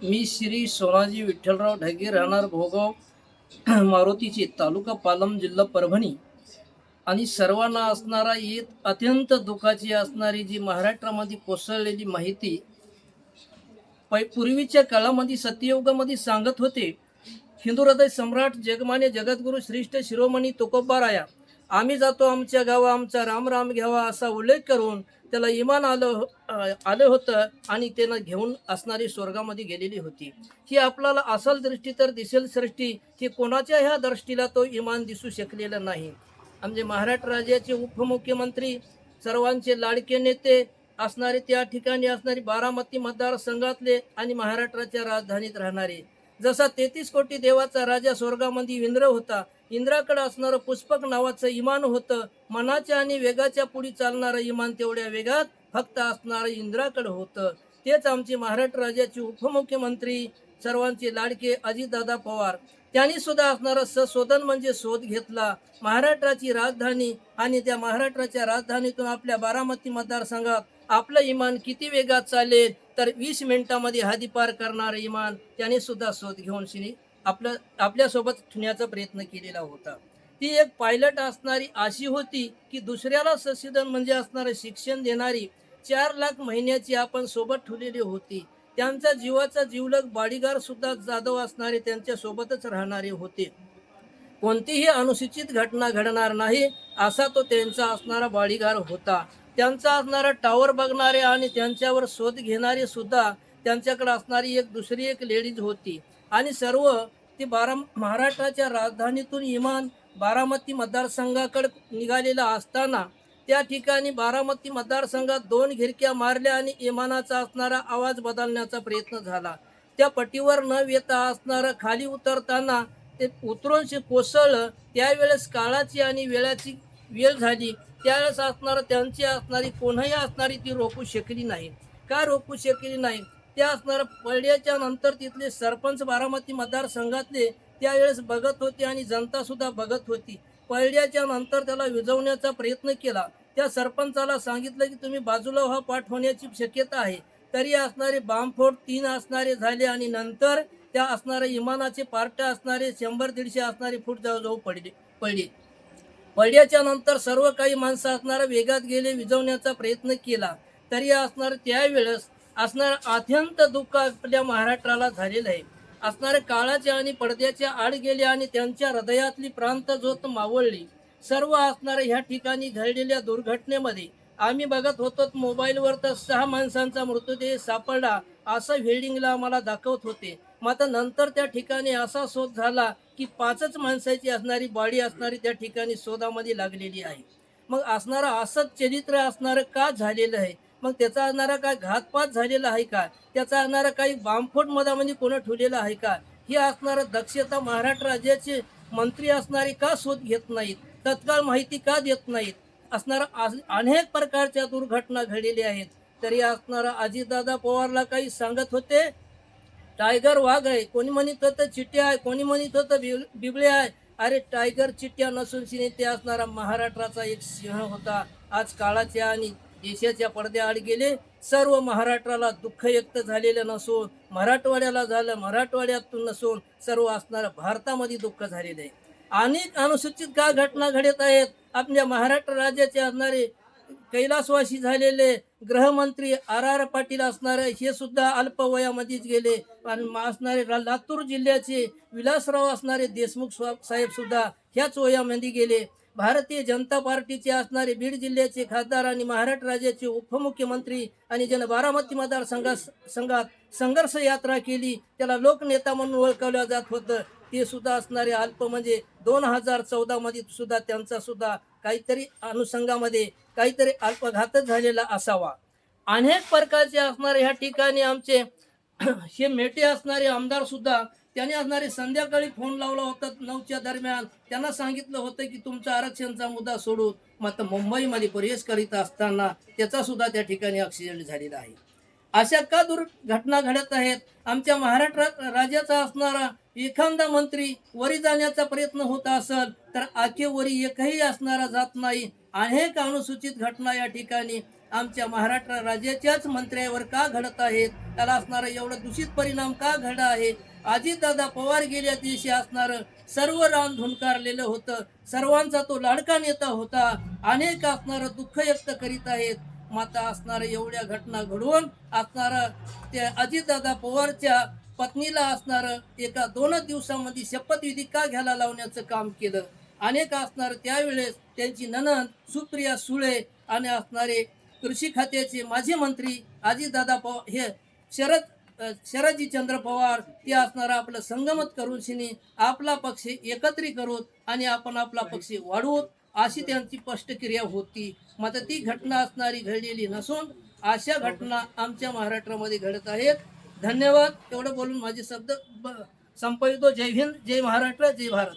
मी श्री सोनाजी विठ्ठलराव ढगे, राहणार भोगाव मारुतीची, तालुका पालम, जिल्हा परभणी. आणि सर्वांना असणारा एक अत्यंत दुःखाची असणारी जी महाराष्ट्रामध्ये कोसळलेली माहिती पूर्वीच्या काळामध्ये सत्ययुगामध्ये सांगत होते. हिंदू हृदय सम्राट जगमान्य जगद्गुरु श्रेष्ठ शिरोमणी तुकोबाराया, आम्ही जातो आमच्या गावा, आमचा राम राम घ्यावा, असा उल्लेख करून त्याला इमान आलं होतं आणि त्यानं घेऊन असणारी स्वर्गामध्ये गेलेली होती. ही आपल्याला असल दृष्टी तर दिसेल सृष्टी, की कोणाच्या ह्या दृष्टीला तो इमान दिसू शकलेला नाही. आमचे महाराष्ट्र राज्याचे उपमुख्यमंत्री, सर्वांचे लाडके नेते असणारे, त्या ठिकाणी असणारे बारामती मतदारसंघातले आणि महाराष्ट्राच्या राजधानीत राहणारे, जसा 33 कोटी देवाचा राजा स्वर्गामध्ये इंद्र होता, इंद्राकडे असणारं पुष्पक नावाचं इमान होतं. मनाच्या आणि वेगाच्या पुढे चालणारं इमान तेवढ्या वेगात फक्त असणारं इंद्राकडे होतं. तेच आमचे महाराष्ट्र राज्याचे उपमुख्यमंत्री, सर्वांचे लाडके अजितदादा पवार, त्यांनी सुद्धा असणारं संशोधन म्हणजे शोध घेतला. महाराष्ट्राची राजधानी आणि त्या महाराष्ट्राच्या राजधानीतून आपल्या बारामती मतदारसंघात आपलं इमान किती वेगात चालेल, तर 20 मिनिटांमध्ये हद्दीपार करणारं इमान त्याने सुद्धा शोध घेऊन आपल्यासोबत ठेवण्याचा प्रयत्न केलेला होता. ती एक पायलट असणारी अशी होती की दुसऱ्याला संशोधन म्हणजे असणारं शिक्षण देणारी 4 लाख महिन्याची आपण सोबत ठेवलेली होती. त्यांचा जीवाचा जीवलग बाडीगार सुद्धा जाधव असणारे त्यांच्या सोबतच राहणारे होते. कोणतीही अनुसूचित घटना घडणार नाही असा तो त्यांचा असणारा बाडीगार होता. त्यांचा असणारा टावर बघणारे आणि त्यांच्यावर शोध घेणारे सुद्धा त्यांच्याकडे असणारी दुसरी एक लेडीज होती. आणि सर्व ती महाराष्ट्राच्या राजधानीतून इमान बारामती मतदारसंघाकडे निघालेला असताना त्या ठिकाणी बारामती मतदारसंघात 2 घिरक्या मारल्या आणि इमानाचा असणारा आवाज बदलण्याचा प्रयत्न झाला. त्या पट्टीवर न येता असणारं खाली उतरताना ते उतरून कोसळलं. त्यावेळेस काळाची आणि वेळाची वेळ झाली. त्यावेळेस असणारं त्यांची असणारी कोणीही असणारी ती रोखू शकली नाही. का रोखू शकली नाही? त्या असणारं पडल्याच्या नंतर तिथले सरपंच बारामती मतदारसंघातले त्यावेळेस बघत होते आणि जनता सुद्धा बघत होती. पडल्याच्या नंतर त्याला विझवण्याचा प्रयत्न केला. त्या सरपंचाला सांगितलं की तुम्ही बाजूला व्हा, पाठ होण्याची शक्यता आहे. तरी असणारे बांबफोड 3 असणारे झाले आणि नंतर त्या असणाऱ्या इमानाचे पार्ट असणारे 100-150 असणारे फूट जवळजवळ पडले. पडल्याच्या नंतर सर्व काही माणसं असणारा वेगात गेले, विझवण्याचा प्रयत्न केला. तरी असणार त्यावेळेस असणार अत्यंत दुःख आपल्या महाराष्ट्राला झालेलं आहे. असणारे काळाच्या आणि पडद्याच्या आड गेले आणि त्यांच्या हृदयातली प्रांत ज्योत मावळली. सर्व असणारे ह्या ठिकाणी घडलेल्या दुर्घटनेमध्ये आम्ही बघत होतो मोबाईलवर, तर 6 माणसांचा मृतदेह सापडला असं हेडिंगला आम्हाला दाखवत होते. मात्र नंतर त्या ठिकाणी असा शोध झाला की 5च माणसाची असणारी बॉडी असणारी त्या ठिकाणी शोधामध्ये लागलेली आहे. मग असणारं असंच चरित्र असणारं का झालेलं आहे? मग त्याचा असणारा काय घातपात झालेला आहे का? त्याचा असणारा काही बांबफोड मधामध्ये कोणं ठेवलेलं आहे का? ही असणारं दक्षता महाराष्ट्र राज्याचे मंत्री असणारे का शोध घेत नाहीत? तत्काळ माहिती का देत नाहीत? असणारा अनेक प्रकारच्या दुर्घटना घडलेल्या आहेत. तरी असणारा अजितदादा पवारला काही सांगत होते, टायगर वाघ आहे, कोणी म्हणत होतं चिट्या आहे, कोणी म्हणत होतं बिबळे आहे. अरे टायगर चिट्ट्या नसून ते असणारा महाराष्ट्राचा एक सिंह होता. आज काळाच्या आणि देशाच्या पडद्याआड गेले. सर्व महाराष्ट्राला दुःख व्यक्त झालेलं नसून मराठवाड्याला झालं, मराठवाड्यातून नसून सर्व असणारं भारतामध्ये दुःख झालेलं आहे. अनेक अनुसूचित का घटना घडत आहेत. आपल्या महाराष्ट्र राज्याचे असणारे कैलासवासी झालेले गृहमंत्री RR पाटील असणारे हे सुद्धा अल्प वयामध्येच गेले. आणि असणारे लातूर जिल्ह्याचे विलासराव असणारे देशमुख साहेब सुद्धा ह्याच वयामध्ये गेले. भारतीय जनता पार्टीचे असणारे बीड जिल्ह्याचे खासदार आणि महाराष्ट्र राज्याचे उपमुख्यमंत्री आणि ज्यानं बारामती मतदारसंघात संघर्ष यात्रा केली, त्याला लोकनेता म्हणून ओळखवलं जात होतं, ते सुद्धा असणारे अल्प म्हणजे 2014 मध्ये सुद्धा त्यांचा सुद्धा काहीतरी अनुषंगामध्ये काहीतरी अल्पघातच झालेला असावा. अनेक प्रकारचे असणारे ह्या ठिकाणी आमचे हे मेटे असणारे आमदार सुद्धा त्याने असणारे संध्याकाळी फोन लावला होता 9च्या दरम्यान. त्यांना सांगितलं होतं की तुमचा आरक्षणचा मुद्दा सोडून मात्र मुंबईमध्ये प्रवेश करीत असताना त्याचा सुद्धा त्या ठिकाणी ॲक्सिडेंट झालेला आहे. अशा का दुर्घटना घडत आहेत? आमच्या महाराष्ट्र राज्याचा असणारा एखादा मंत्री वरी जाण्याचा प्रयत्न होत असेल तर आखे वरी एकही असणारा जात नाही. अनेक अनुसूचित घटना या ठिकाणी आमच्या महाराष्ट्र राज्याच्याच मंत्र्यावर का घडत आहेत, त्याला असणारं एवढं दूषित परिणाम का घडला आहे. अजितदादा पवार गेल्या दिवशी असणारं सर्व रान धुणकारलेलं होतं, सर्वांचा तो लाडका नेता होता, अनेक असणारं दुःख व्यक्त करीत आहेत. माता असणारं एवढ्या घटना घडवून असणारं त्या अजितदादा पवारच्या पत्नीला असणारं एका 2 दिवसामध्ये शपथविधी का घ्यायला लावण्याचं काम केलं. अनेक असणार त्यावेळेस त्यांची नणंद सुप्रिया सुळे आणि असणारे कृषी खात्याचे माजी मंत्री अजितदादा पवार हे शरदचंद्र पवार ते असणार आपलं संगमत करून शिनी आपला पक्ष एकत्रित करून आणि आपण आपला पक्ष वाढवूत अशी त्यांची स्पष्टक्रिया होती. मात्र ती घटना असणारी घडलेली नसून अशा घटना आमच्या महाराष्ट्रामध्ये घडत आहेत. धन्यवाद. एवढं बोलून माझे शब्द संपवितो. जय हिंद, जय महाराष्ट्र, जय भारत.